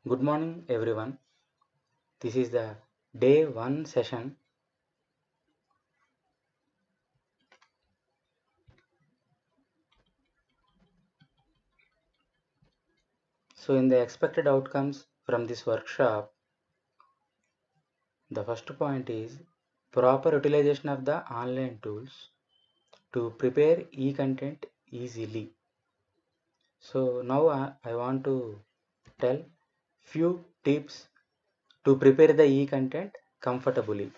Good morning, everyone. This is the day one session. So, in the expected outcomes from this workshop, the first point is proper utilization of the online tools to prepare e-content easily. So, now I want to tell few tips to prepare the e-content comfortably.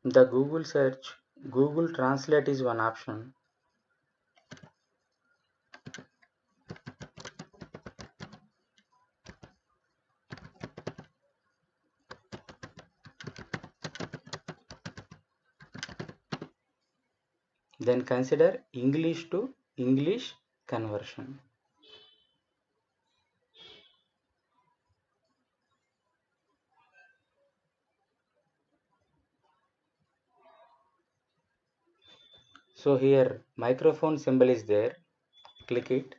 The Google search, Google Translate is one option. Then consider English to English conversion. So here microphone symbol is there, click it.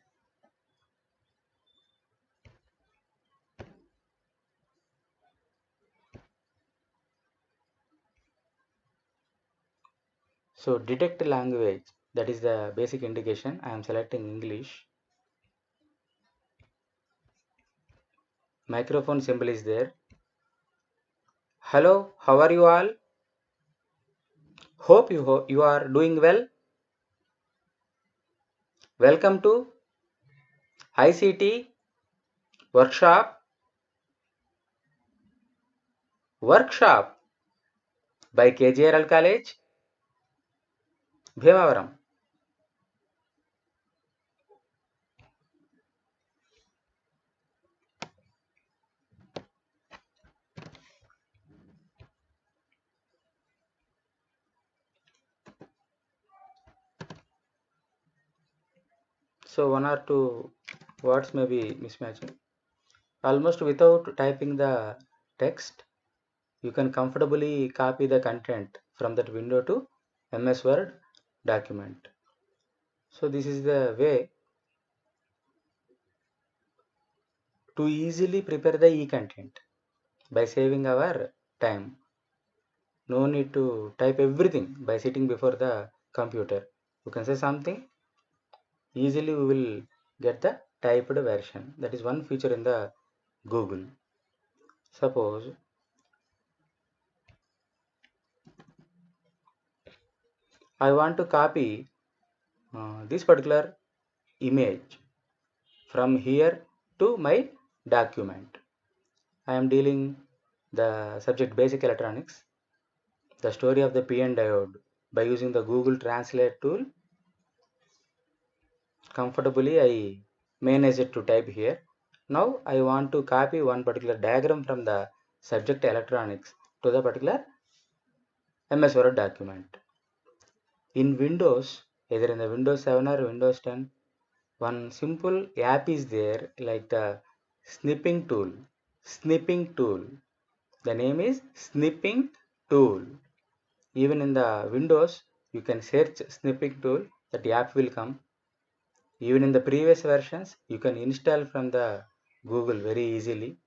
So detect language, that is the basic indication. I am selecting English. Microphone symbol is there. Hello, how are you all? Hope you are doing well. Welcome to ICT workshop by KJRL College, Bhimavaram. So one or two words may be mismatching. Almost without typing the text, you can comfortably copy the content from that window to MS Word document. So this is the way to easily prepare the e-content by saving our time. No need to type everything by sitting before the computer. You can say something, easily we will get the typed version. That is one feature in the Google. Suppose I want to copy this particular image from here to my document. I am dealing the subject basic electronics, the story of the PN diode. By using the Google Translate tool, comfortably I manage it to type here. Now I want to copy one particular diagram from the subject electronics to the particular MS Word document. In Windows, either in the Windows 7 or Windows 10, one simple app is there like the snipping tool. Snipping tool. The name is snipping tool. Even in the Windows, you can search snipping tool, that app will come. Even in the previous versions, you can install from the Google very easily.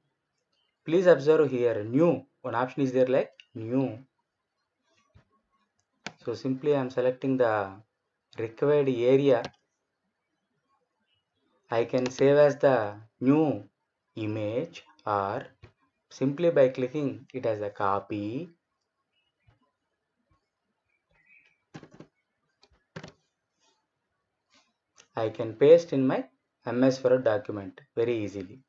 Please observe here, new. One option is there like new. So simply I am selecting the required area. I can save as the new image, or simply by clicking it as a copy. I can paste in my MS Word document very easily.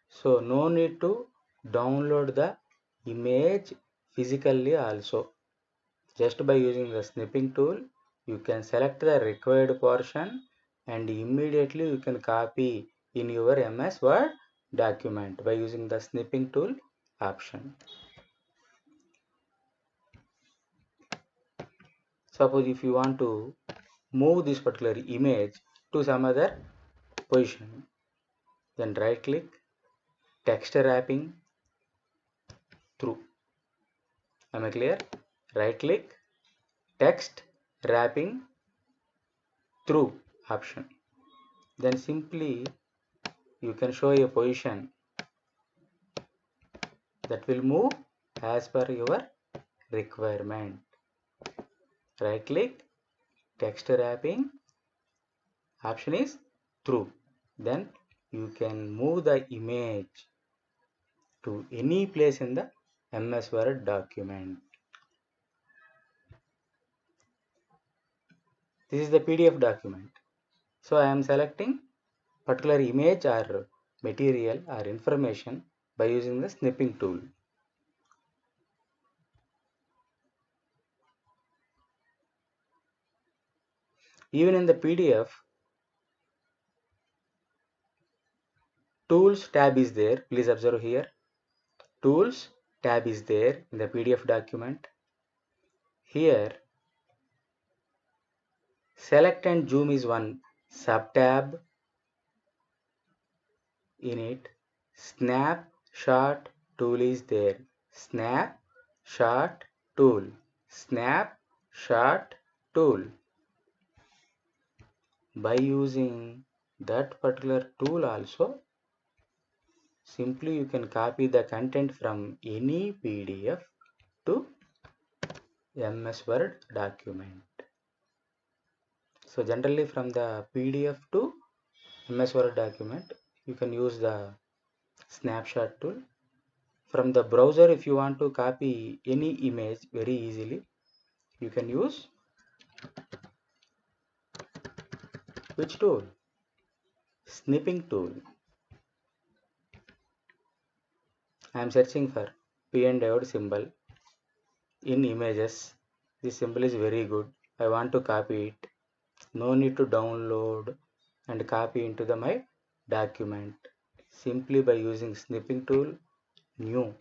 So no need to download the image physically also. Just by using the snipping tool, you can select the required portion and immediately you can copy in your MS Word document by using the snipping tool option. Suppose if you want to move this particular image to some other position, then right click, text wrapping through. Am I clear? right click, text wrapping through option. Then simply you can show a position that will move as per your requirement. Right click, text wrapping, option is through. Then you can move the image to any place in the MS Word document. This is the PDF document. So I am selecting particular image or material or information by using the snipping tool. Even in the PDF, Tools tab is there. Please observe here. Tools tab is there in the PDF document. Here, Select and Zoom is one sub-tab. In it, Snapshot tool is there. Snapshot tool. Snapshot tool. By using that particular tool also, simply you can copy the content from any PDF to MS Word document. So generally from the PDF to MS Word document, you can use the snapshot tool. From the browser, if you want to copy any image very easily, you can use which tool? Snipping tool. I am searching for PN diode symbol in images. This symbol is very good. I want to copy it. No need to download and copy into my document. Simply by using snipping tool, new.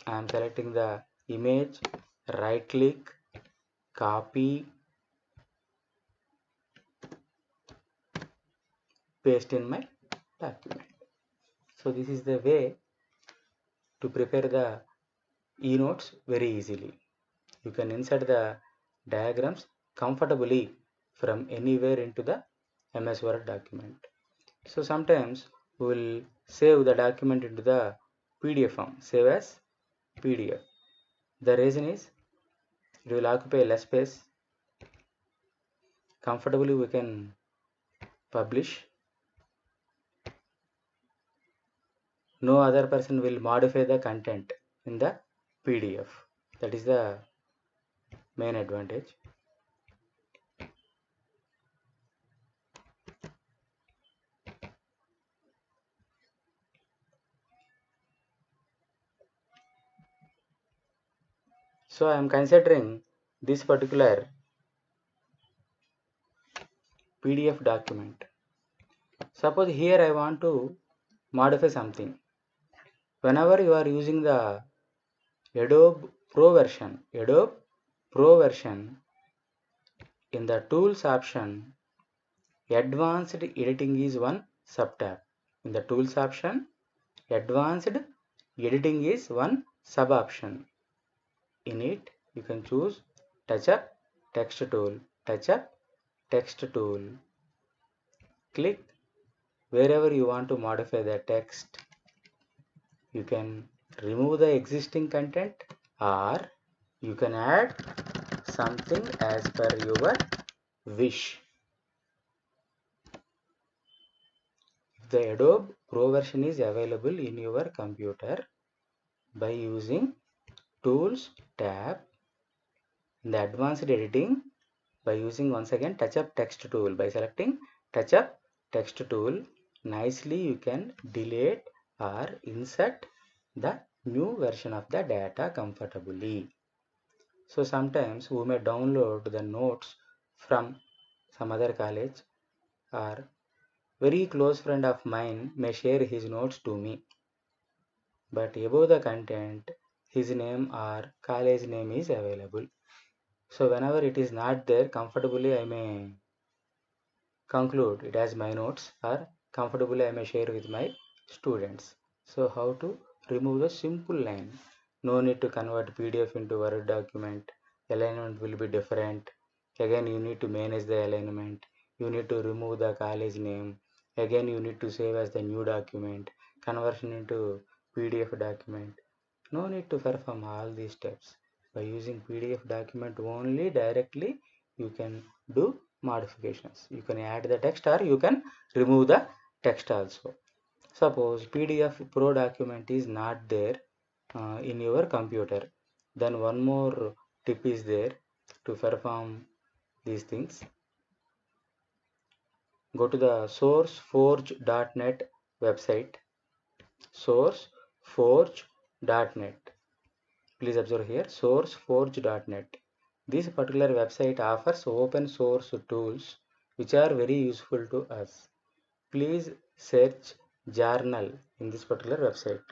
I am selecting the image, right click, copy, paste in my document. So this is the way to prepare the e-notes very easily. You can insert the diagrams comfortably from anywhere into the MS Word document. So sometimes we will save the document into the PDF form, save as PDF. The reason is it will occupy less space. Comfortably we can publish. No other person will modify the content in the PDF. That is the main advantage. So I am considering this particular PDF document. Suppose here I want to modify something. Whenever you are using the Adobe Pro version, in the tools option, advanced editing is one sub-tab. In the tools option, advanced editing is one sub-option. In it, you can choose touch up text tool, touch up text tool. Click wherever you want to modify the text. You can remove the existing content or you can add something as per your wish. The Adobe Pro version is available in your computer by using Tools tab, in the advanced editing by using once again touch up text tool. By selecting touch up text tool, nicely you can delete or insert the new version of the data comfortably. So sometimes we may download the notes from some other college, or very close friend of mine may share his notes to me, but above the content his name or college name is available. So whenever it is not there, comfortably I may conclude it as my notes, or comfortably I may share with my students. So how to remove the simple line? No need to convert PDF into Word document. Alignment will be different. Again, you need to manage the alignment. You need to remove the college name. Again, you need to save as the new document. Conversion into PDF document. No need to perform all these steps. By using PDF document only directly, you can do modifications. You can add the text or you can remove the text also. Suppose PDF Pro document is not there in your computer, then one more tip is there to perform these things. Go to the sourceforge.net website. Sourceforge.net. Please observe here sourceforge.net. This particular website offers open source tools which are very useful to us. Please search journal in this particular website.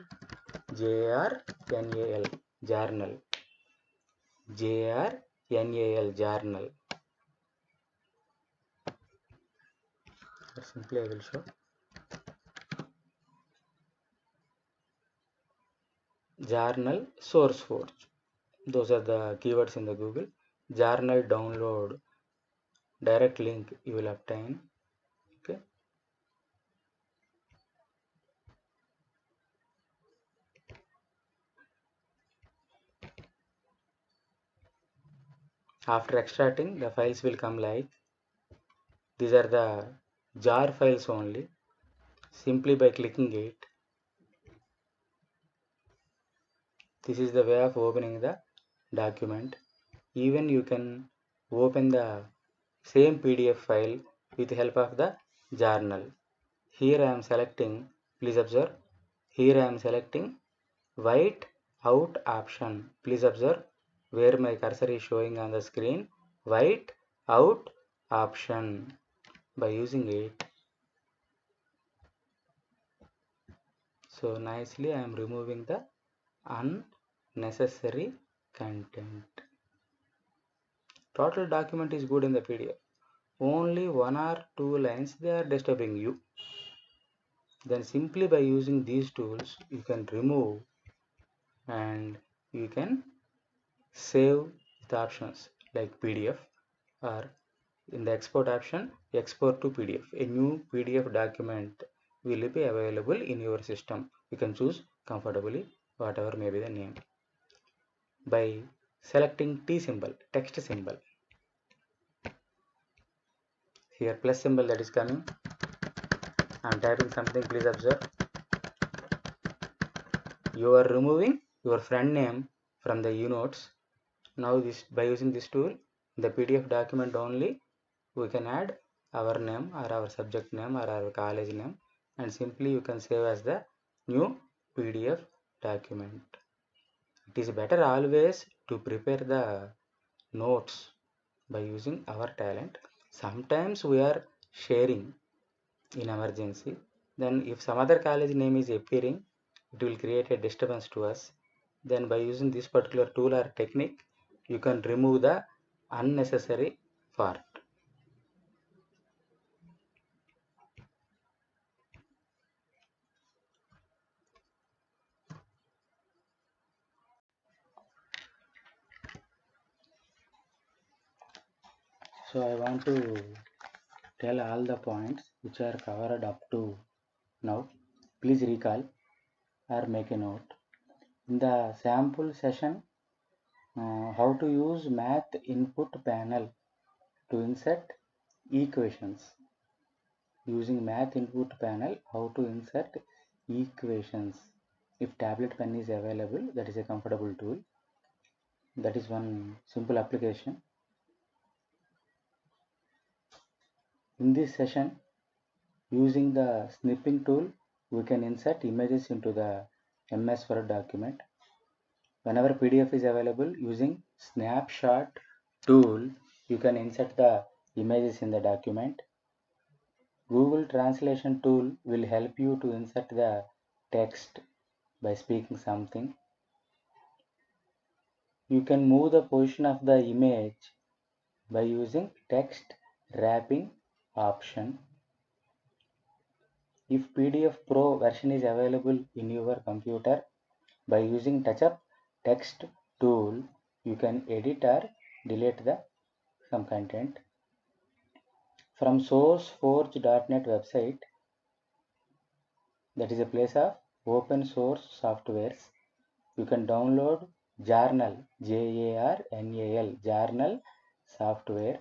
JRNAL journal. JRNAL journal. Simply I will show. Journal SourceForge. Those are the keywords in the Google. Journal download. Direct link you will obtain. Okay. After extracting, the files will come like these are the jar files only. Simply by clicking it, this is the way of opening the document. Even you can open the same PDF file with the help of the journal. Here I am selecting, please observe, here I am selecting white out option. Please observe where my cursor is showing on the screen, white out option. By using it, so nicely I am removing the unnecessary content. Total document is good in the PDF. Only 1 or 2 lines they are disturbing you. Then simply by using these tools you can remove and you can save the options like PDF, or in the export option, export to PDF. A new PDF document will be available in your system. You can choose comfortably whatever may be the name. By selecting T symbol, text symbol, here plus symbol that is coming, I am typing something, please observe. You are removing your friend name from the unotes. Now this, by using this tool, the PDF document only we can add our name or our subject name or our college name, and simply you can save as the new PDF document. It is better always to prepare the notes by using our talent. Sometimes we are sharing in emergency, then if some other college name is appearing, it will create a disturbance to us. Then by using this particular tool or technique, you can remove the unnecessary part. So I want to tell all the points which are covered up to now. Please recall or make a note. In the sample session, how to use math input panel to insert equations. Using math input panel, how to insert equations. If tablet pen is available, that is a comfortable tool. That is one simple application. In this session, using the snipping tool, we can insert images into the MS Word document. Whenever PDF is available, using snapshot tool, you can insert the images in the document. Google Translation tool will help you to insert the text by speaking something. You can move the position of the image by using text wrapping option. If PDF Pro version is available in your computer, by using touch-up text tool, you can edit or delete the some content. From SourceForge.net website, that is a place of open source softwares. You can download Jarnal, Jarnal, Jarnal software.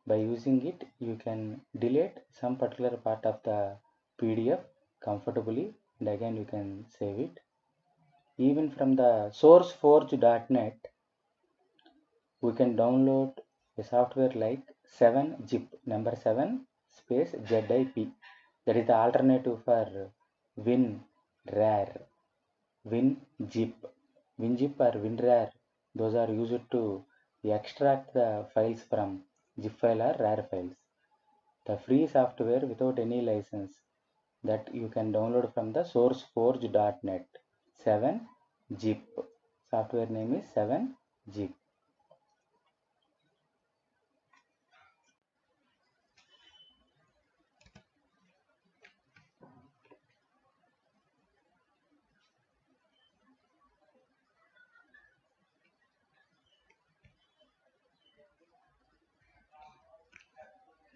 By using it, you can delete some particular part of the PDF comfortably, and again you can save it. Even from the SourceForge.net, we can download a software like 7-zip, number 7 space ZIP. That is the alternative for WinRAR, WinZip. WinZip or WinRAR, those are used to extract the files from zip file or RAR files. The free software without any license that you can download from the SourceForge.net. 7-zip. Software name is 7-zip.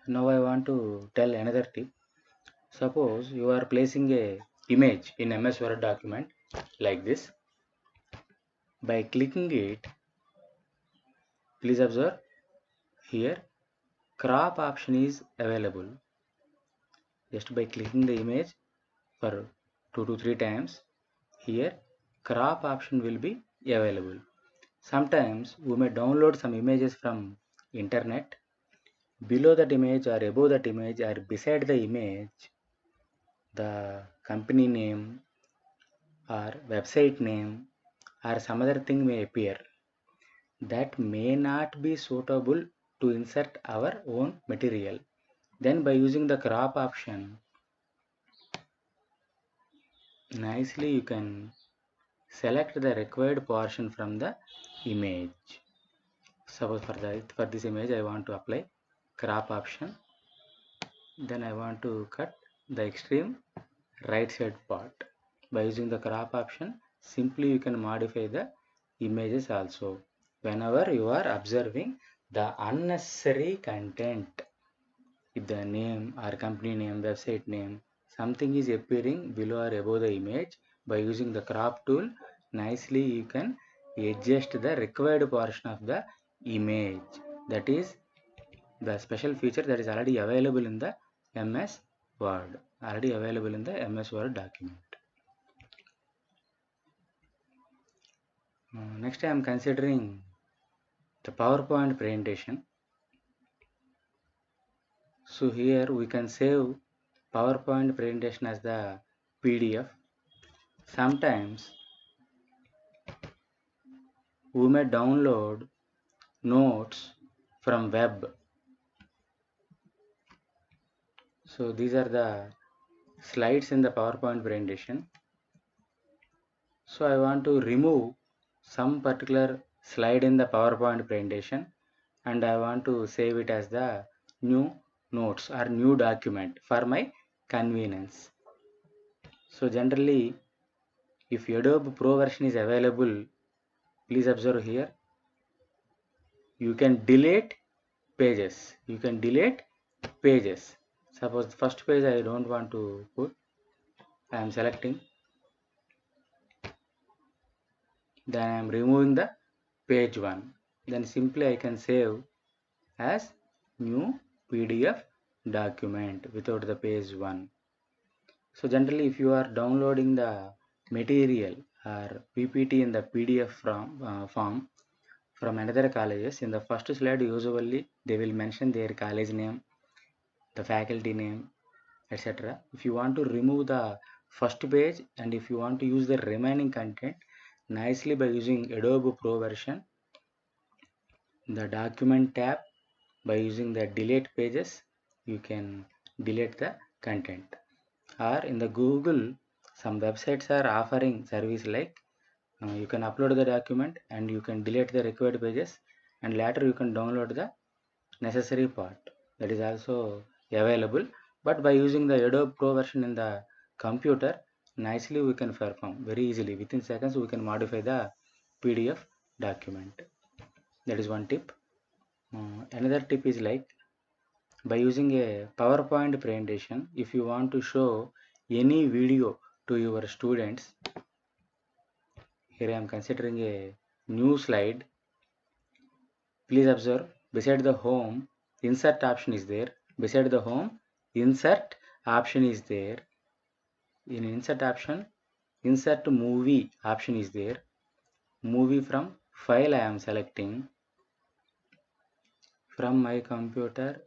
Now I want to tell another tip. Suppose you are placing a image in MS Word document like this. By clicking it, please observe here crop option is available. Just by clicking the image for 2 to 3 times, here crop option will be available. Sometimes we may download some images from internet. Below that image or above that image or beside the image, the company name or website name or some other thing may appear that may not be suitable to insert our own material. Then by using the crop option, nicely you can select the required portion from the image. Suppose for this image I want to apply crop option. Then I want to cut the extreme right side part. By using the crop option, simply you can modify the images also. Whenever you are observing the unnecessary content, if the name or company name, website name, something is appearing below or above the image, by using the crop tool, nicely you can adjust the required portion of the image. That is the special feature that is already available in the MS Word, MS Word document. Next I am considering the PowerPoint presentation. So here we can save PowerPoint presentation as the PDF. Sometimes we may download notes from web. So these are the slides in the PowerPoint presentation. So I want to remove some particular slide in the PowerPoint presentation and I want to save it as the new notes or new document for my convenience. So generally, if Adobe Pro version is available, please observe here, you can delete pages. Suppose the first page I don't want to put, I am selecting, then I am removing the page 1. Then simply I can save as new PDF document without the page 1. So generally if you are downloading the material or PPT in the PDF form from another colleges, in the first slide usually they will mention their college name, the faculty name, etc. If you want to remove the first page and if you want to use the remaining content, nicely by using Adobe Pro version, the document tab, by using the delete pages, you can delete the content. Or in the Google, some websites are offering service like you can upload the document and you can delete the required pages and later you can download the necessary part. That is also available, but by using the Adobe Pro version in the computer, nicely we can perform very easily. Within seconds we can modify the PDF document. That is one tip. Another tip is like, by using a PowerPoint presentation, if you want to show any video to your students, here I am considering a new slide. Please observe, beside the home, insert option is there. Beside the home, insert option is there. In insert option, insert movie option is there. Movie from file I am selecting. From my computer,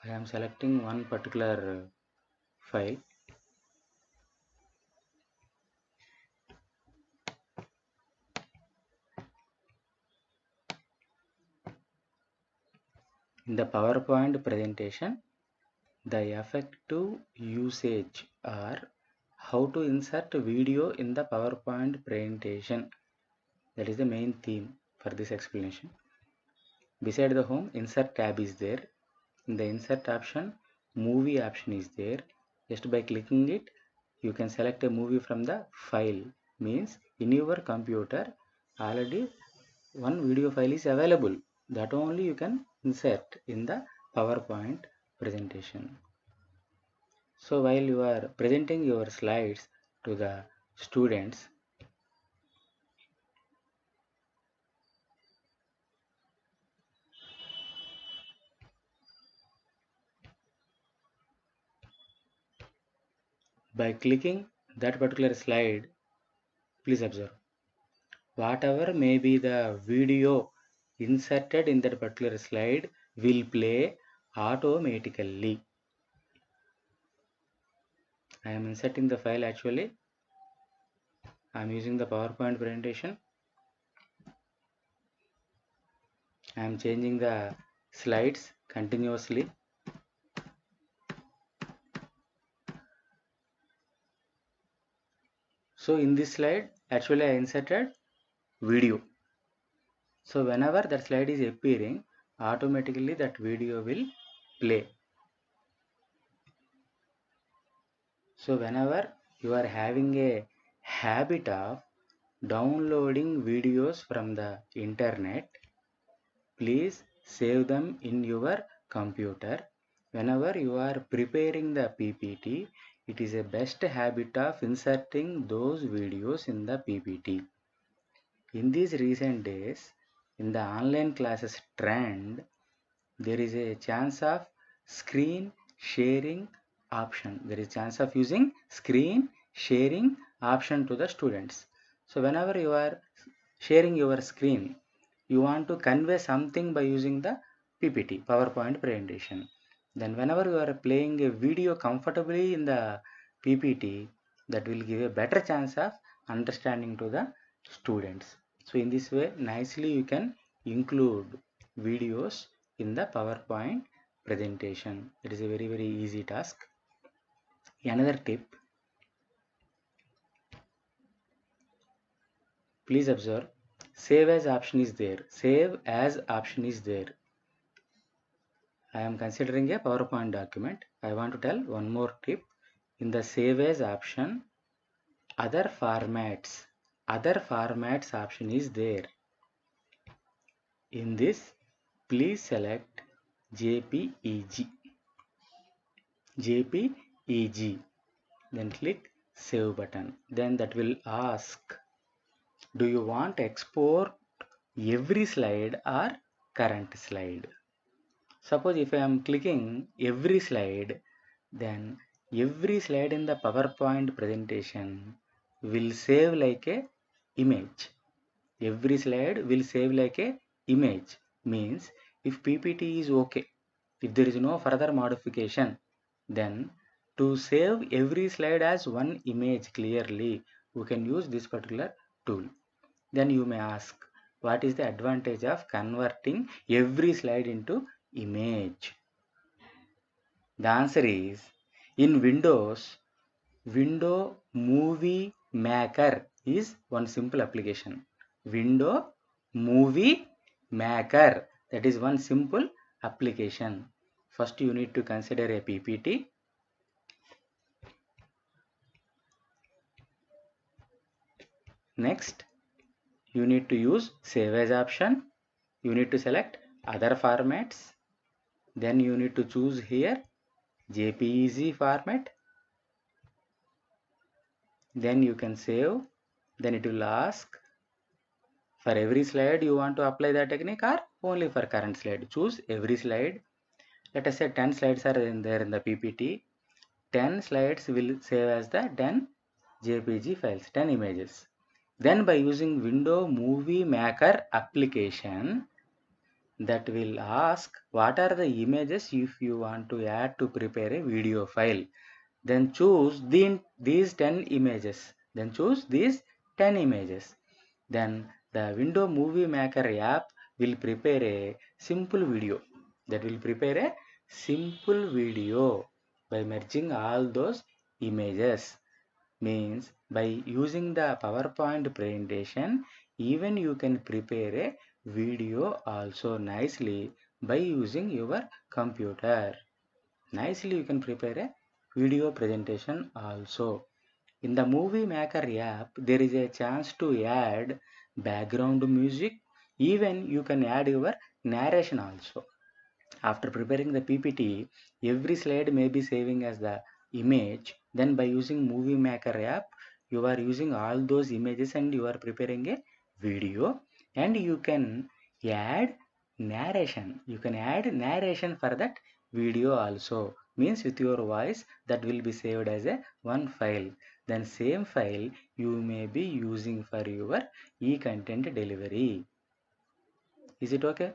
I am selecting one particular file. In the PowerPoint presentation, the effective usage or how to insert video in the PowerPoint presentation. That is the main theme for this explanation. Beside the home, insert tab is there. In the insert option, movie option is there. Just by clicking it, you can select a movie from the file. Means in your computer already one video file is available, that only you can insert in the PowerPoint presentation. So while you are presenting your slides to the students, by clicking that particular slide, please observe, whatever may be the video inserted in that particular slide will play automatically. I am inserting the file actually. I am using the PowerPoint presentation. I am changing the slides continuously. So in this slide, actually I inserted video. So whenever that slide is appearing, automatically that video will play. So whenever you are having a habit of downloading videos from the internet, please save them in your computer. Whenever you are preparing the PPT, it is a best habit of inserting those videos in the PPT. In these recent days, in the online classes trend, there is a chance of screen sharing option. There is chance of using screen sharing option to the students. So whenever you are sharing your screen, you want to convey something by using the PPT, PowerPoint presentation. Then whenever you are playing a video comfortably in the PPT, that will give a better chance of understanding to the students. So in this way, nicely you can include videos in the PowerPoint presentation. It is a very easy task. Another tip, please observe, save as option is there. Save as option is there. I am considering a PowerPoint document. I want to tell one more tip. In the save as option, other formats option is there. In this, please select JPEG. Then click save button. Then that will ask, do you want to export every slide or current slide? Suppose if I am clicking every slide, then every slide in the PowerPoint presentation will save like a image. Every slide will save like a image. Means if PPT is okay, if there is no further modification, then to save every slide as one image clearly, we can use this particular tool. Then you may ask, what is the advantage of converting every slide into image? The answer is, in Windows, Window Movie Maker is one simple application. Window Movie Maker, that is one simple application. First you need to consider a PPT. Next, you need to use save as option. You need to select other formats. Then you need to choose here JPEG format. Then you can save. Then it will ask for every slide you want to apply the technique or only for current slide. Choose every slide. Let us say 10 slides are there in the PPT. 10 slides will save as the 10 JPG files, 10 images. Then by using Window Movie Maker application, that will ask what are the images if you want to add to prepare a video file. Then choose these 10 images. Then choose these 10 images. Then the Window Movie Maker app will prepare a simple video. That will prepare a simple video by merging all those images. Means by using the PowerPoint presentation, even you can prepare a video also nicely by using your computer. Nicely you can prepare a video presentation also. In the Movie Maker app, there is a chance to add background music. Even you can add your narration also. After preparing the PPT, every slide may be saving as the image. Then by using Movie Maker app, you are using all those images and you are preparing a video, and you can add narration. You can add narration for that video also. Means with your voice that will be saved as a one file. Then same file you may be using for your e-content delivery. Is it okay?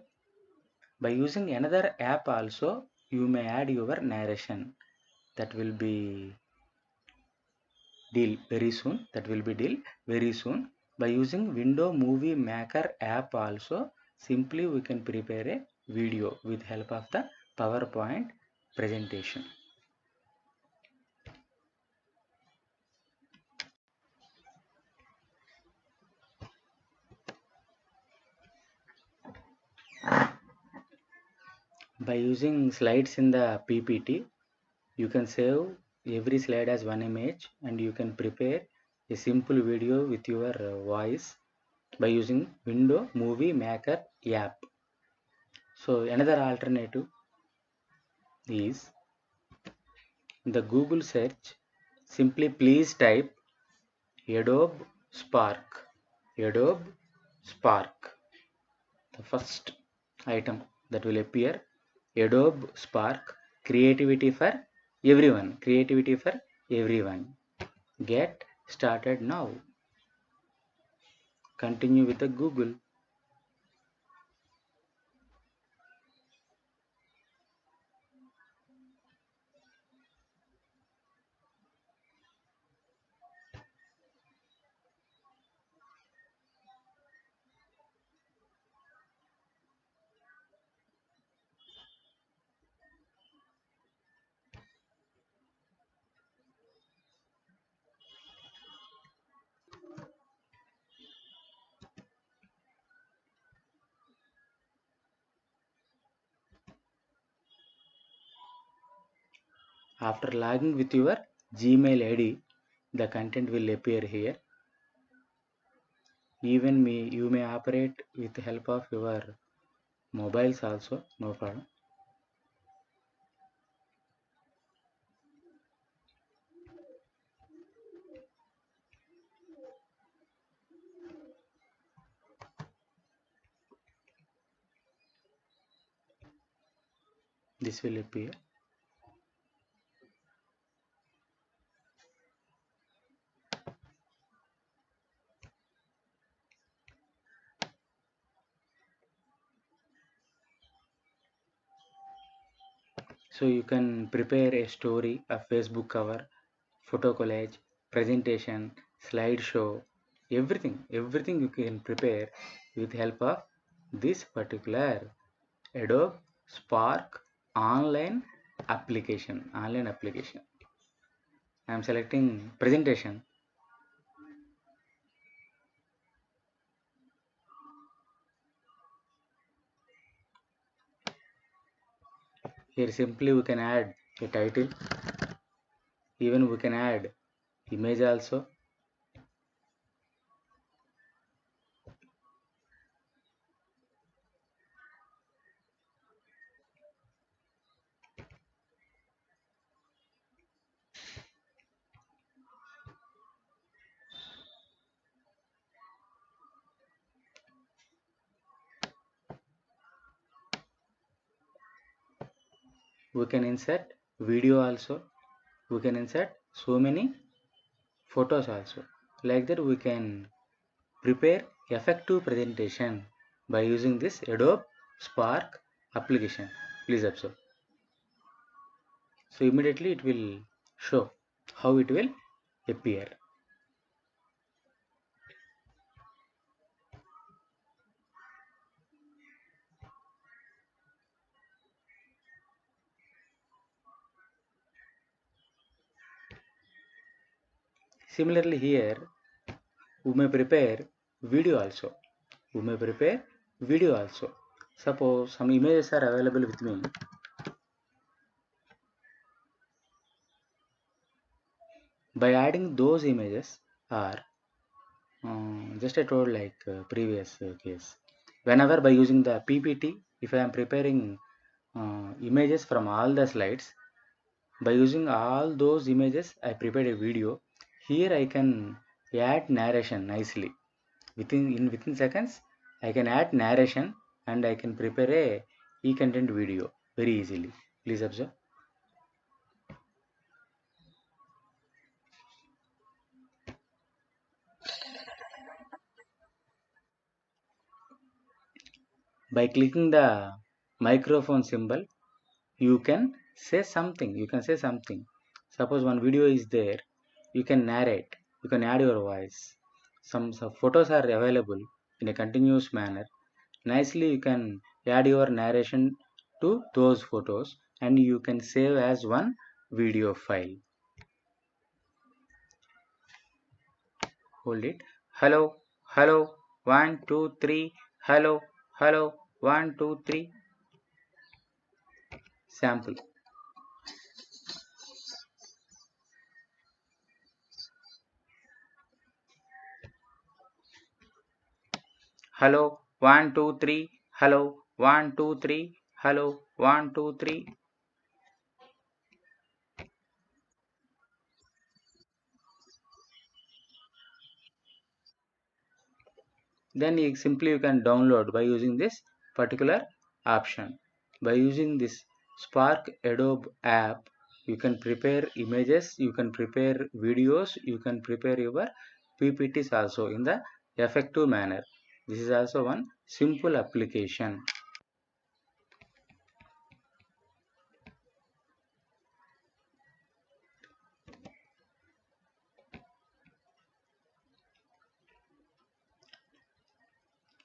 By using another app also, you may add your narration. That will be deal very soon. That will be deal very soon. By using Window Movie Maker app also, simply we can prepare a video with help of the PowerPoint presentation. By using slides in the PPT, you can save every slide as one image and you can prepare a simple video with your voice by using Window Movie Maker app. So another alternative is in the Google search, simply please type Adobe Spark. Adobe Spark. The first item that will appear, Adobe Spark, creativity for everyone. Creativity for everyone. Get started now. Continue with the Google. After logging with your Gmail ID, the content will appear here. Even you may operate with the help of your mobiles also, no problem. This will appear. So you can prepare a story, a Facebook cover, photo collage, presentation, slideshow, everything you can prepare with help of this particular Adobe Spark online application. I am selecting presentation. Here simply we can add a title. Even we can add image also. we can insert video also, we can insert so many photos also. Like that we can prepare effective presentation by using this Adobe Spark application. Please observe. So immediately it will show how it will appear. Similarly here we may prepare video also. We may prepare video also. Suppose some images are available with me. By adding those images or just I told like previous case. Whenever by using the PPT, if I am preparing images from all the slides, by using all those images, I prepared a video. Here I can add narration nicely. Within seconds, I can add narration and I can prepare a e-content video very easily. Please observe. By clicking the microphone symbol, you can say something. Suppose one video is there, you can narrate, you can add your voice. Some photos are available in a continuous manner. Nicely you can add your narration to those photos and you can save as one video file. Hold it. Hello, hello, 1 2 3. Hello, hello, 1 2 3. Sample. Hello, 1 2 3. Hello, 1 2 3. Hello, 1 2 3. Then you can download by using this particular option. By using this Spark Adobe app, you can prepare images, you can prepare videos, you can prepare your PPTs also in the effective manner. This is also one simple application.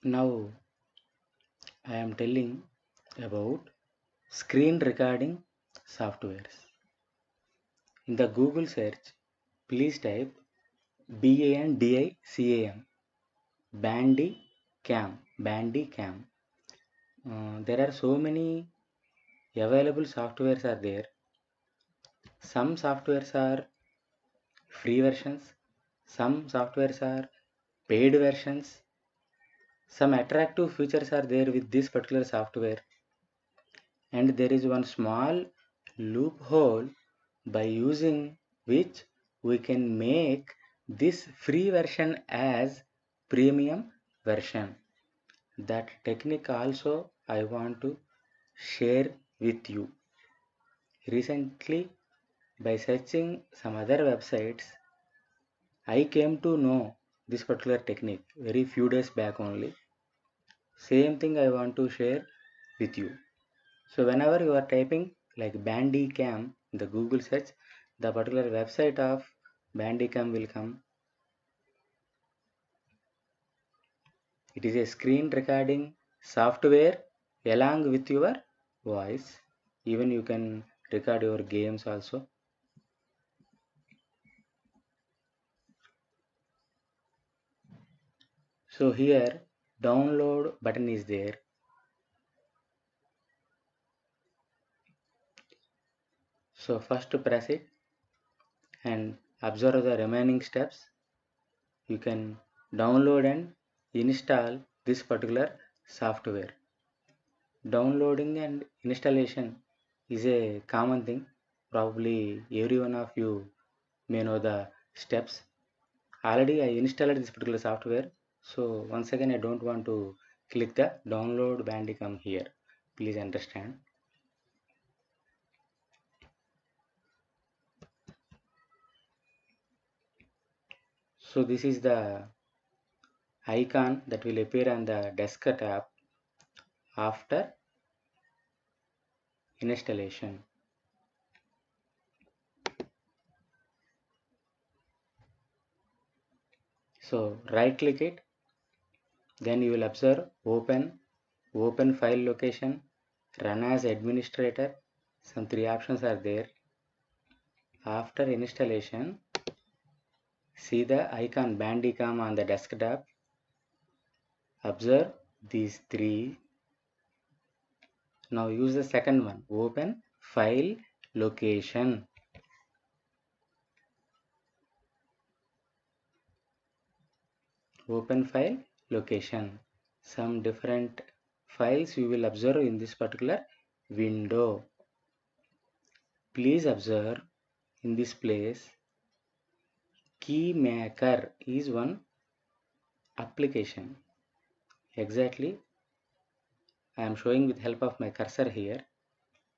Now I am telling about screen recording softwares. In the Google search, please type BANDICAM, Bandicam. There are so many available softwares are there. Some softwares are free versions, some softwares are paid versions. Some attractive features are there with this particular software, and there is one small loophole by using which we can make this free version as premium version. That technique also I want to share with you. Recently, by searching some other websites, I came to know this particular technique very few days back only. Same thing I want to share with you. So whenever you are typing like Bandicam in the Google search, the particular website of Bandicam will come. It is a screen recording software along with your voice. Even you can record your games also. So here download button is there. So first press it and observe the remaining steps. You can download and install this particular software. Downloading and installation is a common thing. Probably every one of you may know the steps. Already I installed this particular software. So once again I don't want to click the download Bandicam here. Please understand. So this is the icon that will appear on the desktop after installation. So right click it, then you will observe open file location, run as administrator. Some three options are there. After installation, see the icon Bandicam on the desktop. Observe these three. Now use the second one, open file location. Open file location. Some different files you will observe in this particular window. Please observe in this place, KeyMaker is one application. Exactly, I am showing with help of my cursor here.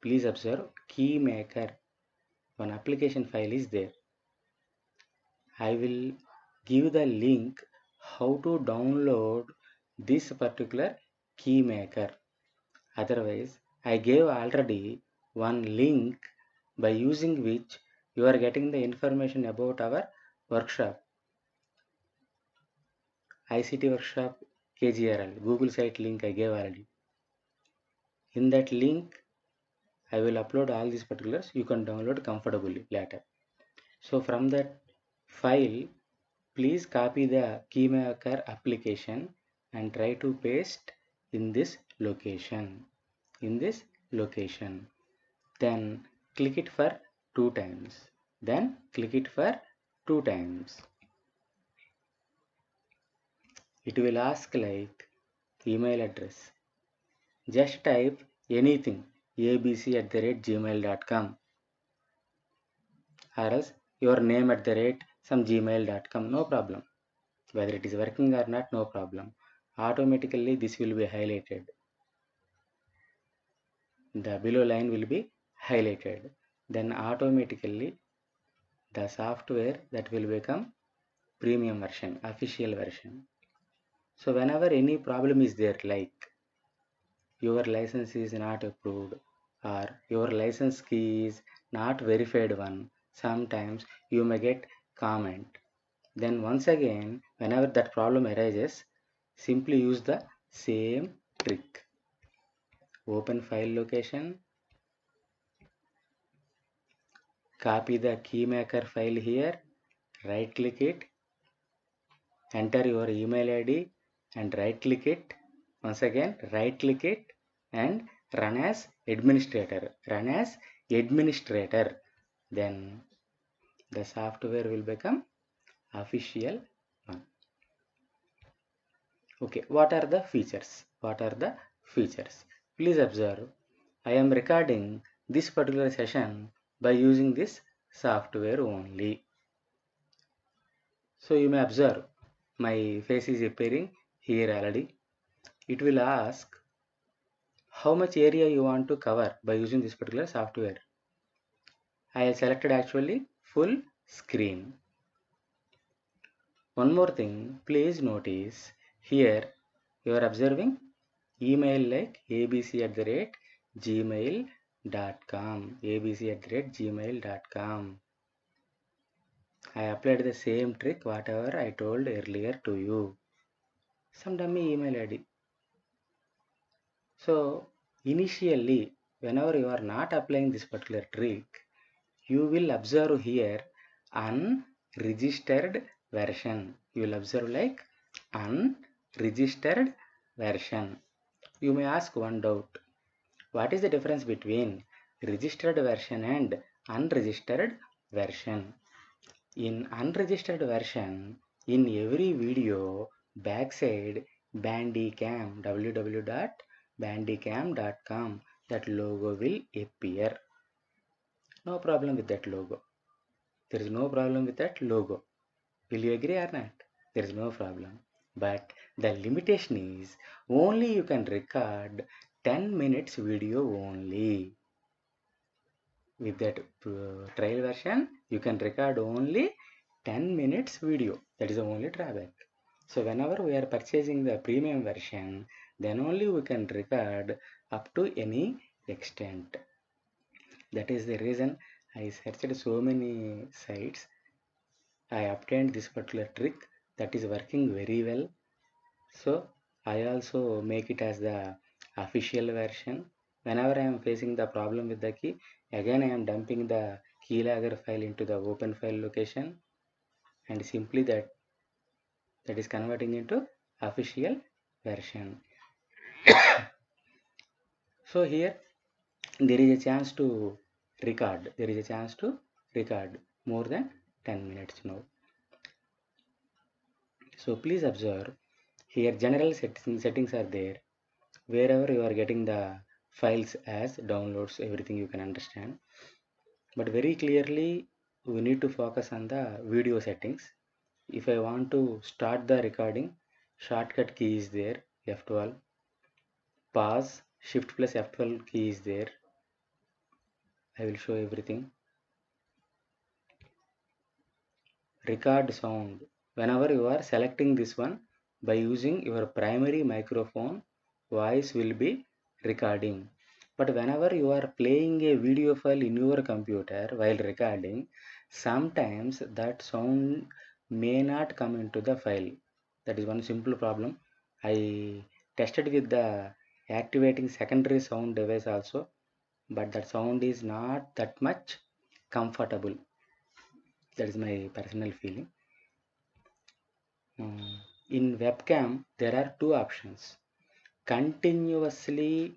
Please observe KeyMaker, one application file is there. I will give the link how to download this particular KeyMaker. Otherwise, I gave already one link by using which you are getting the information about our workshop. ICT workshop KGRL, Google site link I gave already. In that link, I will upload all these particulars. You can download comfortably later. So from that file, please copy the KeyMaker application and try to paste in this location. Then click it for 2 times. Then click it for 2 times. It will ask like email address. Just type anything abc@gmail.com or else your name @ some gmail.com, no problem. Whether it is working or not, no problem. Automatically this will be highlighted. The below line will be highlighted. Then automatically the software that will become premium version, official version. So whenever any problem is there, like your license is not approved or your license key is not verified one, sometimes you may get comment. Then once again, whenever that problem arises, simply use the same trick. Open file location, copy the KeyMaker file here, right click it, enter your email ID and right click it. Once again, right click it and run as administrator. Then the software will become official one. Okay, what are the features? Please observe, I am recording this particular session by using this software only. So you may observe my face is appearing here already. It will ask how much area you want to cover by using this particular software. I have selected actually full screen. One more thing, please notice here you are observing email like abc@gmail.com. I applied the same trick whatever I told earlier to you. Some dummy email ID. So initially, whenever you are not applying this particular trick, you will observe here unregistered version. You will observe like unregistered version. You may ask one doubt. What is the difference between registered version and unregistered version? In unregistered version, in every video backside Bandicam www.bandicam.com that logo will appear. No problem with that logo. There is no problem with that logo. Will you agree or not? There is no problem. But the limitation is only you can record 10 minutes video only. With that trial version, you can record only 10 minutes video. That is the only drawback. So whenever we are purchasing the premium version, then only we can record up to any extent. That is the reason I searched so many sites. I obtained this particular trick that is working very well. So I also make it as the official version. Whenever I am facing the problem with the key, again I am dumping the keylogger file into the open file location, and simply that is converting into official version. So here there is a chance to record. There is a chance to record more than 10 minutes now. So please observe here general settings are there. Wherever you are getting the files as downloads, everything you can understand. But very clearly we need to focus on the video settings. If I want to start the recording, shortcut key is there, F12. Pause, shift plus F12 key is there. I will show everything. Record sound. Whenever you are selecting this one, by using your primary microphone, voice will be recording. But whenever you are playing a video file in your computer while recording, sometimes that sound may not come into the file. That is one simple problem. I tested with the activating secondary sound device also, but that sound is not that much comfortable. That is my personal feeling. In webcam, there are two options. Continuously,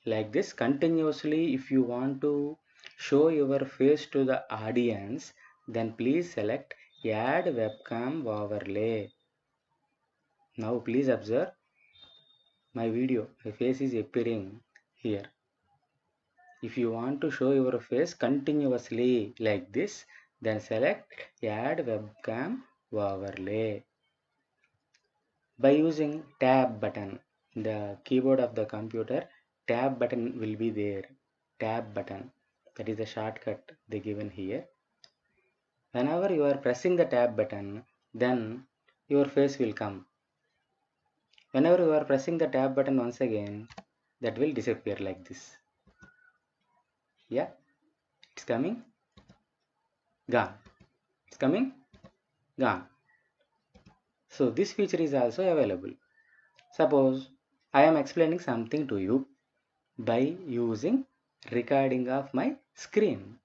like this, continuously, if you want to show your face to the audience, then please select add webcam overlay. Now please observe my video. My face is appearing here. If you want to show your face continuously like this, then select add webcam overlay. By using tab button, the keyboard of the computer, tab button will be there. Tab button, that is the shortcut they given here. Whenever you are pressing the tab button, then your face will come. Whenever you are pressing the tab button once again, that will disappear like this. Yeah, it's coming, gone. It's coming, gone. So this feature is also available. Suppose I am explaining something to you by using recording of my screen.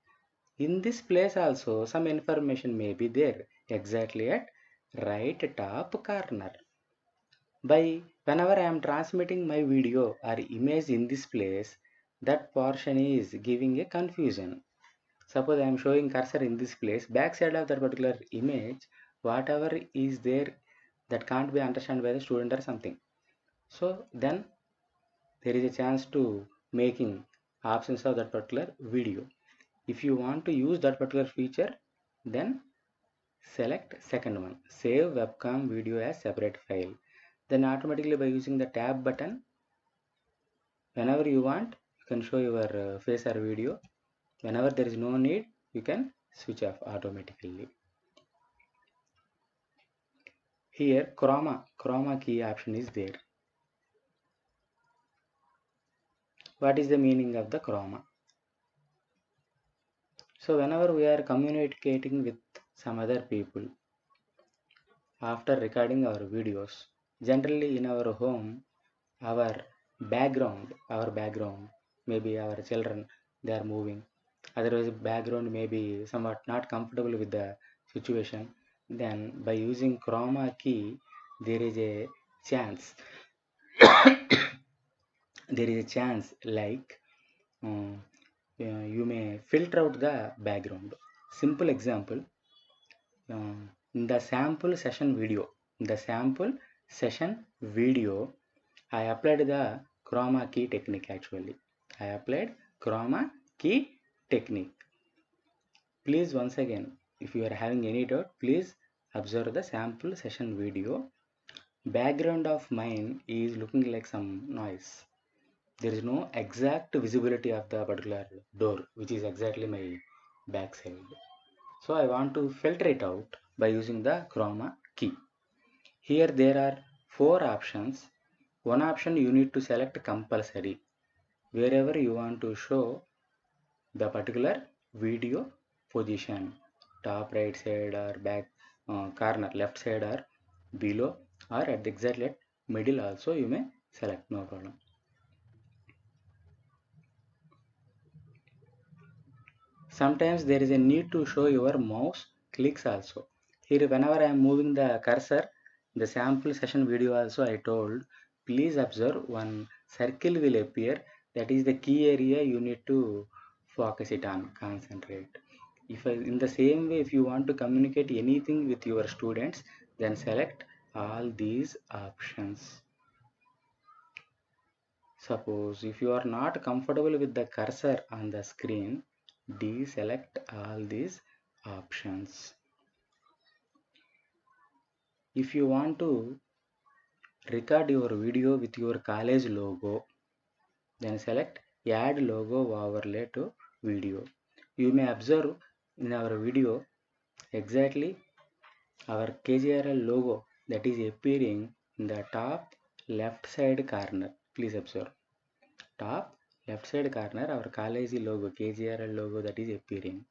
In this place also some information may be there exactly at right top corner. By whenever I am transmitting my video or image in this place, that portion is giving a confusion. Suppose I am showing cursor in this place, backside of that particular image, whatever is there that can't be understood by the student or something. So then there is a chance to making options of that particular video. If you want to use that particular feature, then select second one, save webcam video as separate file. Then automatically by using the tab button, whenever you want, you can show your face or video. Whenever there is no need, you can switch off automatically. Here chroma key option is there. What is the meaning of the chroma? So whenever we are communicating with some other people after recording our videos, generally in our home, our background, maybe our children, they are moving. Otherwise, background may be somewhat not comfortable with the situation. Then by using chroma key, there is a chance. There is a chance like you may filter out the background. Simple example, in the sample session video, I applied the chroma key technique actually. I applied chroma key technique. Please once again, if you are having any doubt, please observe the sample session video. Background of mine is looking like some noise. There is no exact visibility of the particular door, which is exactly my backside. So I want to filter it out by using the chroma key. Here there are 4 options. One option you need to select compulsory. Wherever you want to show the particular video position, top right side or back corner left side or below or at the exact middle also you may select, no problem. Sometimes there is a need to show your mouse clicks also. Here whenever I am moving the cursor, the sample session video also I told, please observe one circle will appear, that is the key area you need to focus it on, concentrate. In the same way, if you want to communicate anything with your students, then select all these options. Suppose if you are not comfortable with the cursor on the screen, deselect all these options. If you want to record your video with your college logo, then select add logo overlay to video. You may observe in our video exactly our KJRL logo that is appearing in the top left side corner. Please observe, top left side corner our college logo, KJRL logo, that is appearing.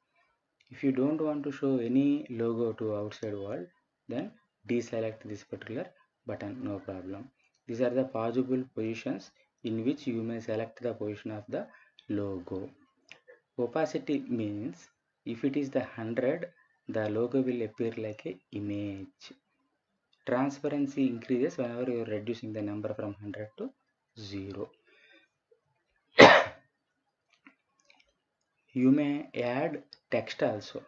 If you don't want to show any logo to outside world, then deselect this particular button, no problem. These are the possible positions in which you may select the position of the logo. Opacity means if it is the 100, the logo will appear like a image. Transparency increases whenever you are reducing the number from 100 to 0. You may add text also.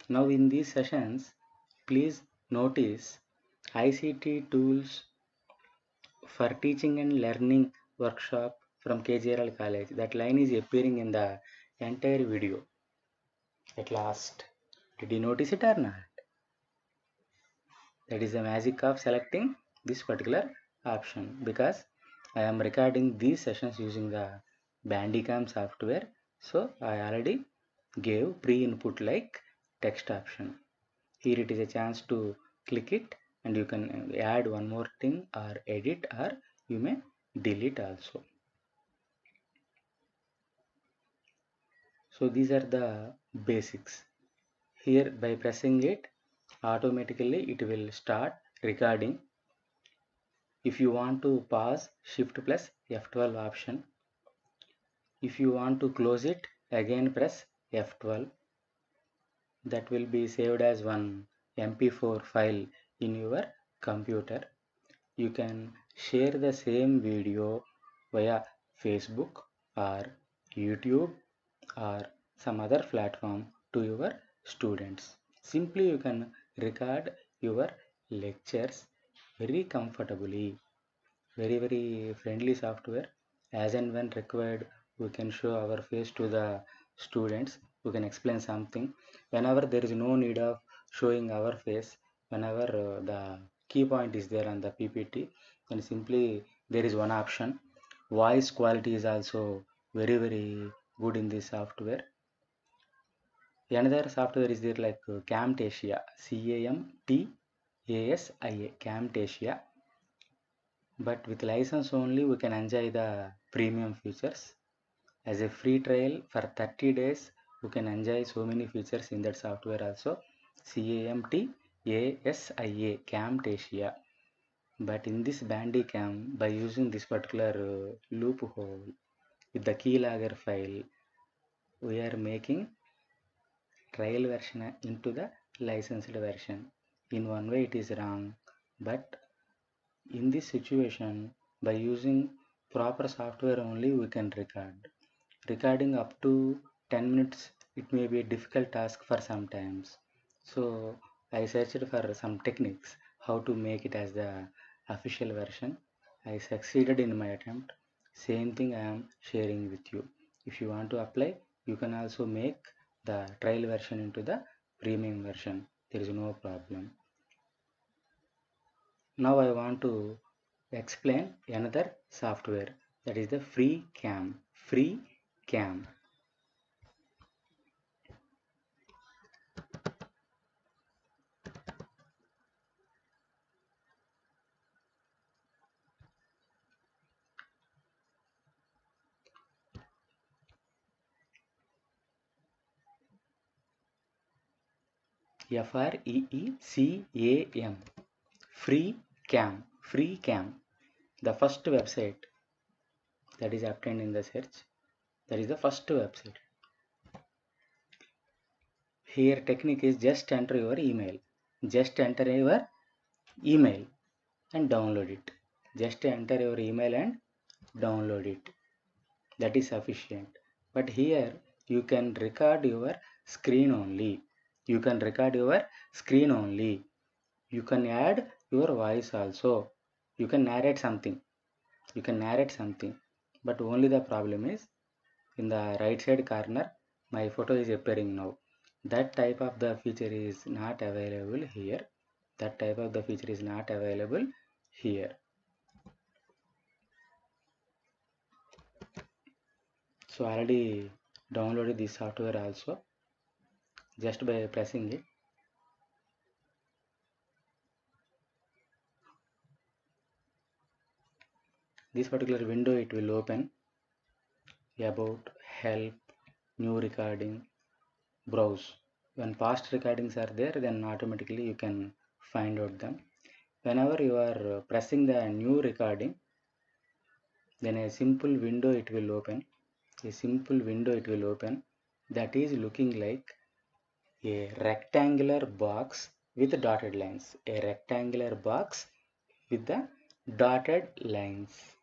Now in these sessions, please notice ICT tools for teaching and learning workshop from KJRL College. That line is appearing in the entire video. At last, did you notice it or not? That is the magic of selecting this particular option, because I am recording these sessions using the Bandicam software. So I already gave pre-input like text option. Here it is a chance to click it and you can add one more thing or edit, or you may delete also. So these are the basics. Here by pressing it, automatically it will start recording. If you want to pause, shift plus F12 option. If you want to close it, again press F12. That will be saved as one MP4 file in your computer. You can share the same video via Facebook or YouTube or some other platform to your students. Simply you can record your lectures very comfortably. Very friendly software. As and when required, we can show our face to the students. We can explain something. Whenever there is no need of showing our face, whenever the key point is there on the PPT, then simply there is one option. Voice quality is also very good in this software. Another software is there like Camtasia, CAMTASIA, Camtasia. But with license only we can enjoy the premium features. As a free trial for 30 days we can enjoy so many features in that software also. CAMTASIA, Camtasia. But in this Bandicam, by using this particular loophole with the keylogger file, we are making trial version into the licensed version. In one way it is wrong, but in this situation, by using proper software only we can record. Recording up to 10 minutes, it may be a difficult task for sometimes. So I searched for some techniques how to make it as the official version. I succeeded in my attempt. Same thing I am sharing with you. If you want to apply, you can also make the trial version into the premium version. There is no problem. Now I want to explain another software, that is the FreeCam. FREECAM, FreeCam, the first website that is obtained in the search. That is the first website. Here technique is just enter your email. Just enter your email and download it. Just enter your email and download it. That is sufficient. But here you can record your screen only. You can record your screen only. You can add your voice also. You can narrate something. You can narrate something. But only the problem is in the right side corner my photo is appearing now. That type of the feature is not available here. That type of the feature is not available here. So I already downloaded this software also, just by pressing it. This particular window it will open. About, help, new recording, browse. When past recordings are there, then automatically you can find out them. Whenever you are pressing the new recording, then a simple window it will open. A simple window it will open that is looking like a rectangular box with dotted lines. A rectangular box with the dotted lines.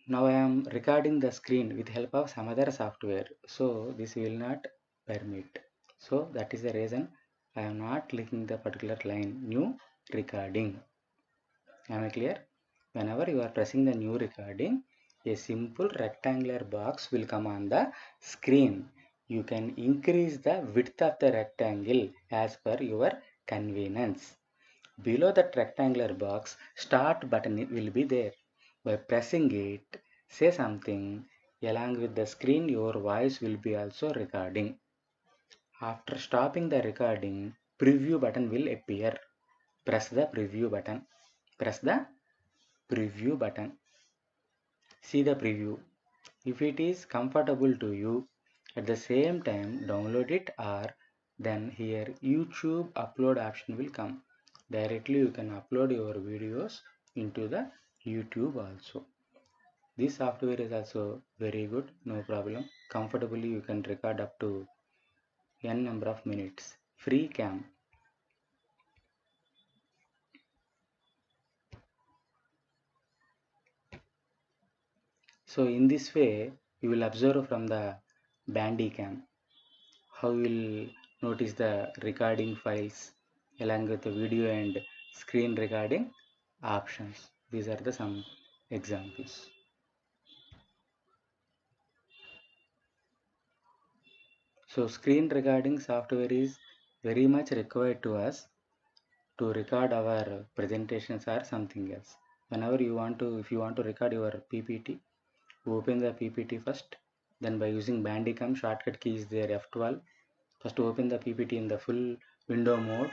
Now I am recording the screen with help of some other software, so this will not permit. So that is the reason I am not clicking the particular line new recording. Am I clear? Whenever you are pressing the new recording, a simple rectangular box will come on the screen. You can increase the width of the rectangle as per your convenience. Below that rectangular box, start button will be there. By pressing it, say something. Along with the screen, your voice will be also recording. After stopping the recording, preview button will appear. Press the preview button. Press the preview button. See the preview. If it is comfortable to you, at the same time download it, or then here YouTube upload option will come. Directly you can upload your videos into the YouTube also. This software is also very good, no problem. Comfortably you can record up to n number of minutes. FreeCam. So in this way you will observe from the Bandicam how you will notice the recording files along with the video and screen recording options. These are the some examples. So screen recording software is very much required to us to record our presentations or something else. Whenever you want to, if you want to record your PPT, open the PPT first. Then by using Bandicam, shortcut key is there F12. First open the PPT in the full window mode.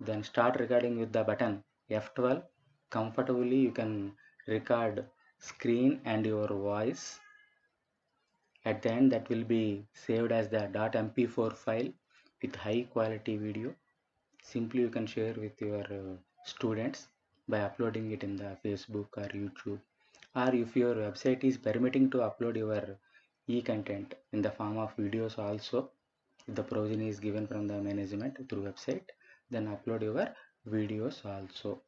Then start recording with the button F12. Comfortably you can record screen and your voice. At the end that will be saved as the .mp4 file with high quality video. Simply you can share with your students by uploading it in the Facebook or YouTube, or if your website is permitting to upload your e-content in the form of videos also, if the provision is given from the management through website, then upload your videos also.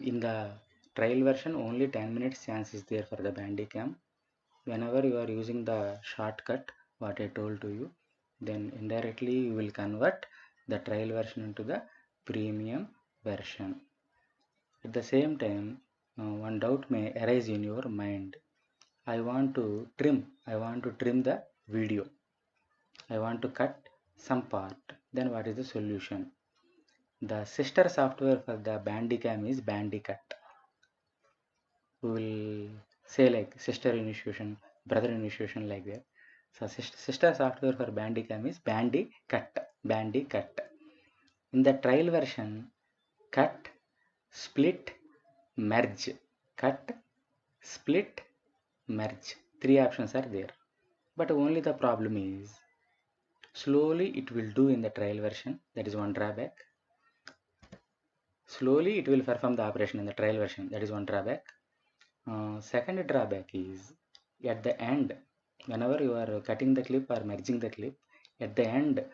In the trial version only 10 minutes chance is there for the Bandicam. Whenever you are using the shortcut what I told to you, then indirectly you will convert the trial version into the premium version. At the same time, one doubt may arise in your mind. I want to trim the video. I want to cut some part. Then what is the solution? The sister software for the Bandicam is Bandicut. We will say like sister initiation, brother initiation, like that. So sister software for Bandicam is Bandicut. In the trial version, cut, split, merge. Cut, split, merge. Three options are there. But only the problem is Slowly it will do in the trial version. That is one drawback. Slowly it will perform the operation in the trial version. That is one drawback. Second drawback is at the end, whenever you are cutting the clip or merging the clip, at the end,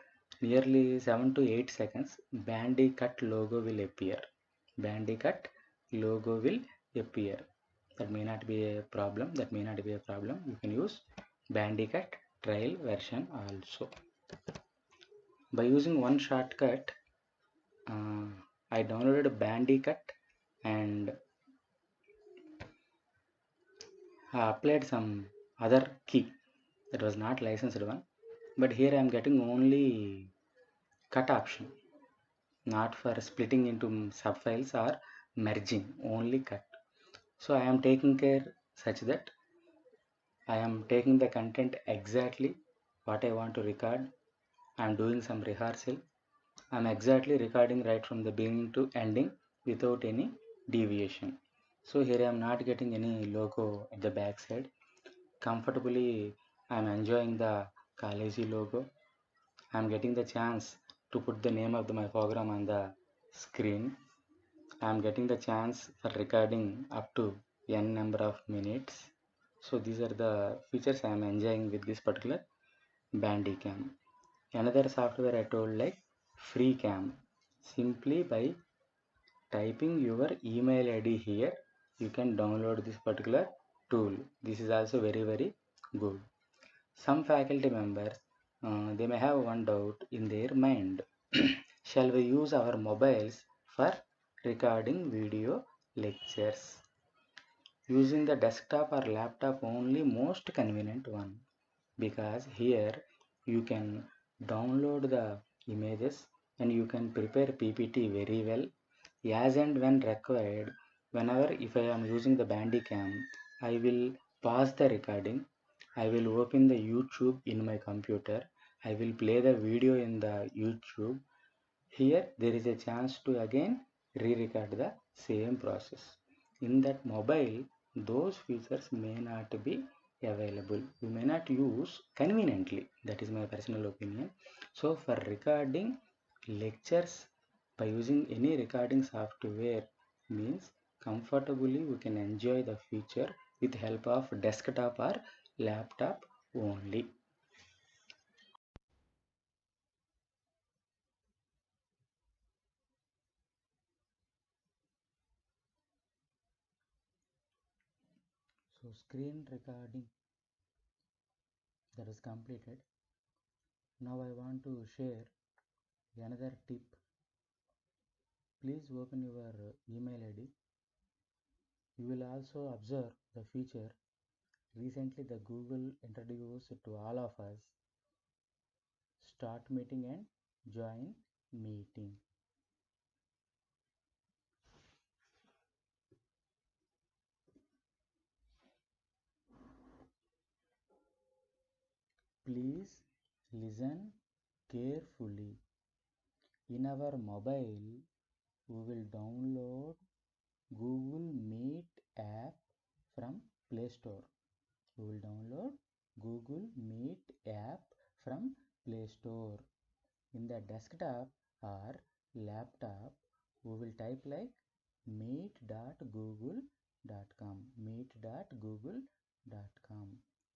nearly 7 to 8 seconds, Bandicut logo will appear. Bandicut logo will appear. That may not be a problem. That may not be a problem. You can use Bandicut trial version also. By using one shortcut, I downloaded Bandicut and applied some other key that was not licensed one, but here I am getting only cut option, not for splitting into subfiles or merging, only cut. So I am taking care such that I am taking the content exactly what I want to record. I am doing some rehearsal. I am exactly recording right from the beginning to ending without any deviation. So here I am not getting any logo at the back side. Comfortably I am enjoying the college logo. I am getting the chance to put the name of my program on the screen. I am getting the chance for recording up to n number of minutes. So these are the features I am enjoying with this particular Bandicam. Another software I told like FreeCam. Simply by typing your email ID here, you can download this particular tool. This is also very good. Some faculty members, they may have one doubt in their mind. Shall we use our mobiles for recording video lectures? Using the desktop or laptop only most convenient one, because here you can download the images and you can prepare PPT very well as and when required. Whenever if I am using the Bandicam, I will pause the recording, I will open the YouTube in my computer, I will play the video in the YouTube. Here there is a chance to again re-record the same process. In that mobile, those features may not be available. You may not use conveniently. That is my personal opinion. So for recording lectures by using any recording software means comfortably we can enjoy the feature with help of desktop or laptop only. So screen recording that is completed. Now I want to share another tip. Please open your email ID. You will also observe the feature recently the Google introduced to all of us: start meeting and join meeting. Please listen carefully. In our mobile, we will download Google Meet app from Play Store. We will download Google Meet app from Play Store. In the desktop or laptop, we will type like meet.google.com.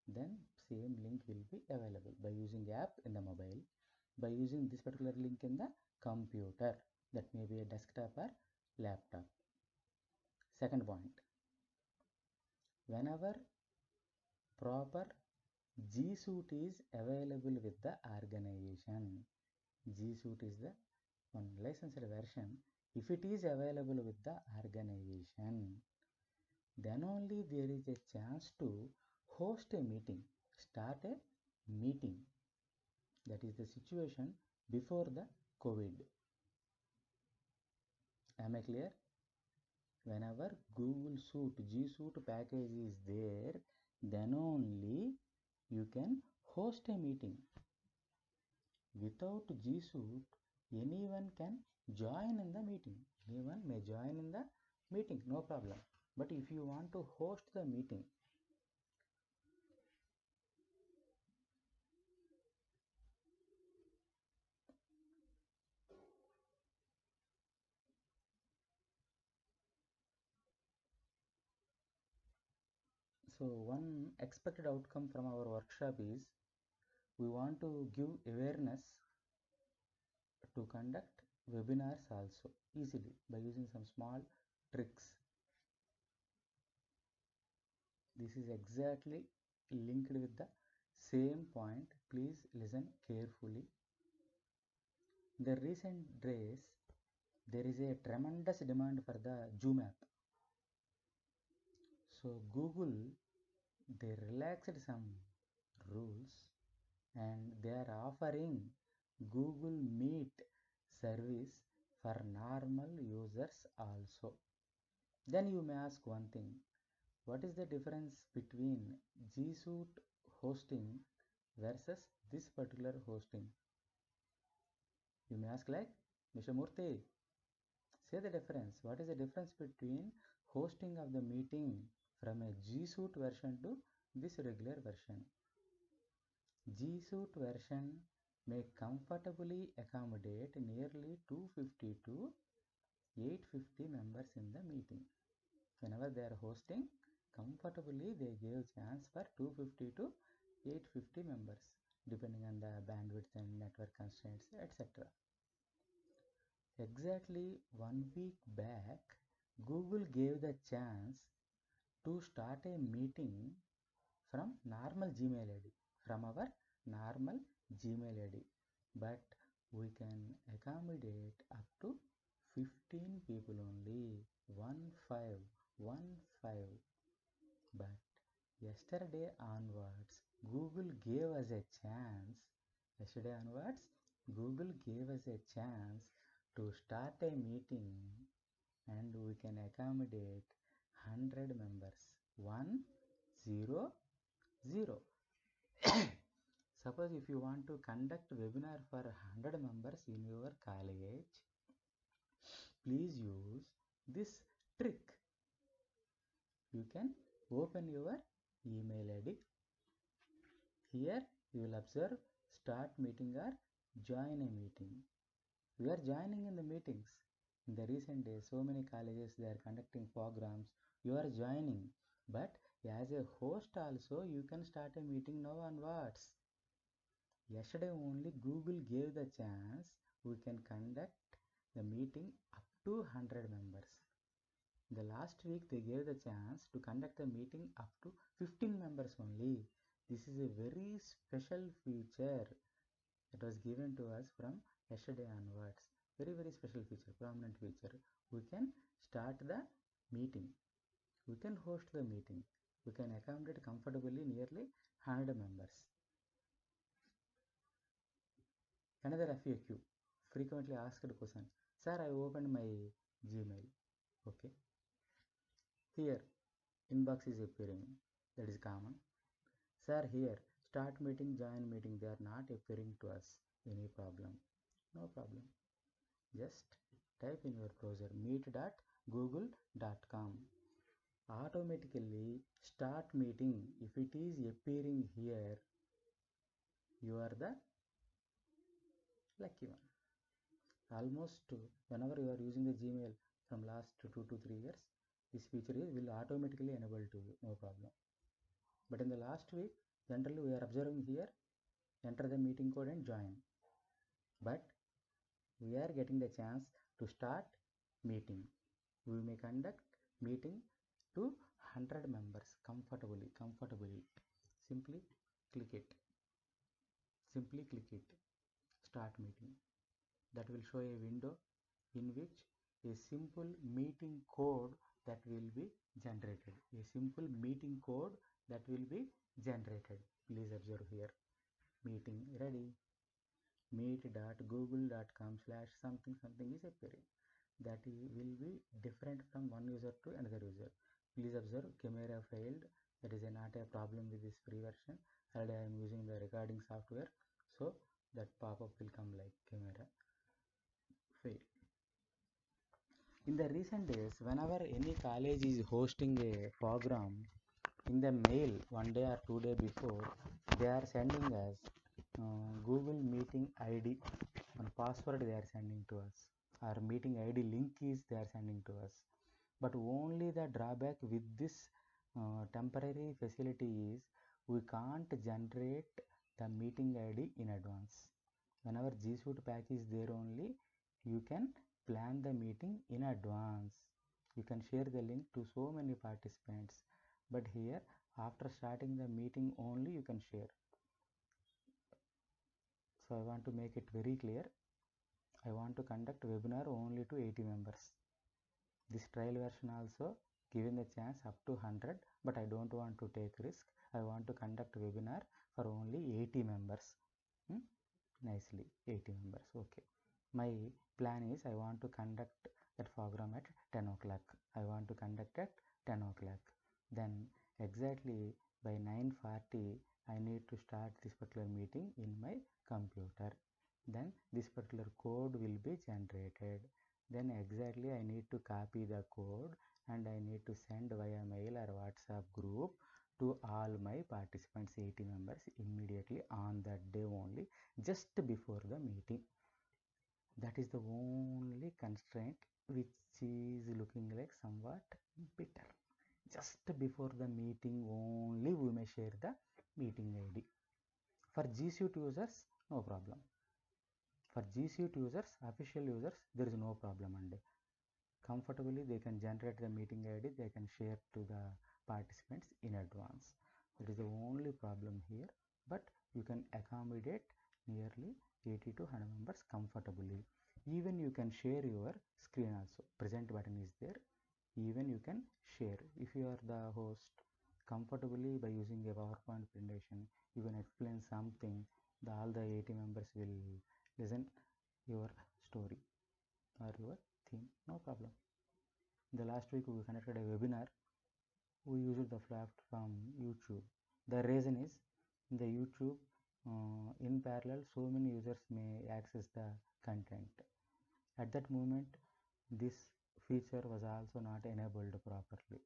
Then same link will be available by using app in the mobile, by using this particular link in the computer, that may be a desktop or laptop. Second point, whenever proper G Suite is available with the organization, G Suite is the one licensed version. If it is available with the organization, then only there is a chance to host a meeting, start a meeting. That is the situation before the COVID. Am I clear? Whenever Google Suite, G Suite package is there, then only you can host a meeting. Without G Suite, anyone can join in the meeting. Anyone may join in the meeting, no problem. But if you want to host the meeting, So one expected outcome from our workshop is we want to give awareness to conduct webinars also easily by using some small tricks. This is exactly linked with the same point. Please listen carefully. In the recent days, there is a tremendous demand for the Zoom app. So Google, they relaxed some rules and they are offering Google Meet service for normal users also. Then you may ask one thing, what is the difference between G Suite hosting versus this particular hosting? You may ask like, Mr. Murthy, say the difference. What is the difference between hosting of the meeting from a G Suite version to this regular version? G Suite version may comfortably accommodate nearly 250 to 850 members in the meeting. Whenever they are hosting, comfortably they give chance for 250 to 850 members depending on the bandwidth and network constraints, etc. Exactly 1 week back, Google gave the chance to start a meeting from normal Gmail ID, from our normal Gmail ID, but we can accommodate up to 15 people only, 15. But yesterday onwards, Google gave us a chance. Yesterday onwards, Google gave us a chance to start a meeting and we can accommodate 100 members. 100. Suppose if you want to conduct webinar for 100 members in your college, please use this trick. You can open your email ID. Here you will observe start meeting or join a meeting. We are joining in the meetings. In the recent days, so many colleges they are conducting programs. You are joining, but as a host also you can start a meeting now onwards. Yesterday only Google gave the chance we can conduct the meeting up to 100 members. The last week they gave the chance to conduct a meeting up to 15 members only. This is a very special feature that was given to us from yesterday onwards. Very special feature, prominent feature. We can start the meeting. We can host the meeting. We can accommodate comfortably nearly 100 members. Another FAQ, frequently asked question. Sir, I opened my Gmail. Okay. Here, inbox is appearing. That is common. Sir, here, start meeting, join meeting. They are not appearing to us. Any problem? No problem. Just type in your browser meet.google.com. Automatically start meeting. If it is appearing here, you are the lucky one. Almost whenever you are using the Gmail from last 2 to 3 years, this feature will automatically enable to you, no problem. But in the last week, generally we are observing here, enter the meeting code and join. But we are getting the chance to start meeting. We may conduct meeting to 100 members comfortably. Simply click it. Start meeting. That will show a window in which a simple meeting code that will be generated. Please observe here. Meeting ready. meet.google.com/something is appearing. That will be different from one user to another user. Please observe camera failed. That is not a problem with this free version. Already I am using the recording software, so that pop-up will come like camera failed. In the recent days, whenever any college is hosting a program, in the mail 1 day or 2 day before, they are sending us Google meeting ID and password they are sending to us. Our meeting ID link is they are sending to us. But only the drawback with this temporary facility is we can't generate the meeting ID in advance. Whenever G Suite pack is there only, you can plan the meeting in advance. You can share the link to so many participants, but here after starting the meeting only you can share. So I want to make it very clear. I want to conduct webinar only to 80 members. This trial version also given the chance up to 100, but I don't want to take risk. I want to conduct webinar for only 80 members. Nicely 80 members. Okay, my plan is I want to conduct that program at 10 o'clock. I want to conduct at 10 o'clock. Then exactly by 9:40 I need to start this particular meeting in my computer. Then this particular code will be generated. Then exactly I need to copy the code and I need to send via mail or WhatsApp group to all my participants, 80 members, immediately on that day only, just before the meeting. That is the only constraint which is looking like somewhat bitter. Just before the meeting only we may share the meeting ID. For G Suite users, no problem. For G Suite users, official users, there is no problem, and comfortably they can generate the meeting ID, they can share to the participants in advance. That is the only problem here, but you can accommodate nearly 80 to 100 members comfortably. Even you can share your screen also. Present button is there. Even you can share. If you are the host, comfortably by using a PowerPoint presentation, you can explain something. All the 80 members will listen your story or your theme, no problem. The last week we conducted a webinar. We used the platform YouTube. The reason is in the YouTube, in parallel, so many users may access the content. At that moment, this feature was also not enabled properly.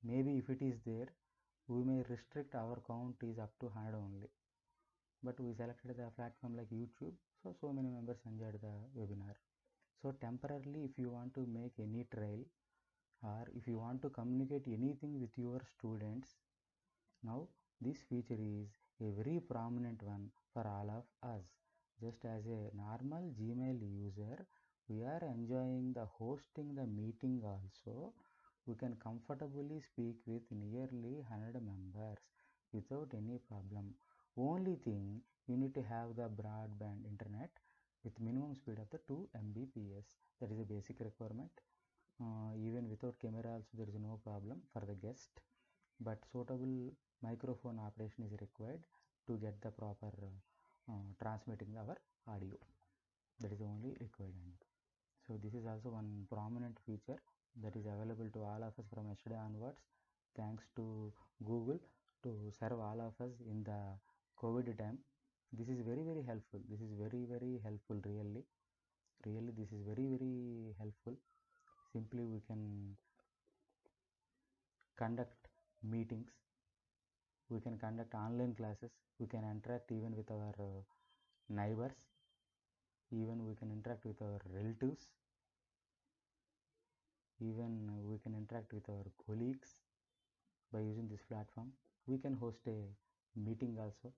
Maybe if it is there, we may restrict our count is up to 100 only. But we selected the platform like YouTube, so many members enjoyed the webinar. So temporarily, if you want to make any trial or if you want to communicate anything with your students, now this feature is a very prominent one for all of us. Just as a normal Gmail user, we are enjoying the hosting the meeting also. We can comfortably speak with nearly 100 members without any problem. Only thing, you need to have the broadband internet with minimum speed of the 2 Mbps. That is a basic requirement. Even without camera also there is no problem for the guest, but suitable microphone operation is required to get the proper transmitting our audio. That is only required. So this is also one prominent feature that is available to all of us from yesterday onwards, thanks to Google to serve all of us in the COVID time. This is very helpful. This is very helpful, really this is very helpful. Simply we can conduct meetings, we can conduct online classes, we can interact even with our neighbors, even we can interact with our relatives, even we can interact with our colleagues by using this platform. We can host a meeting also.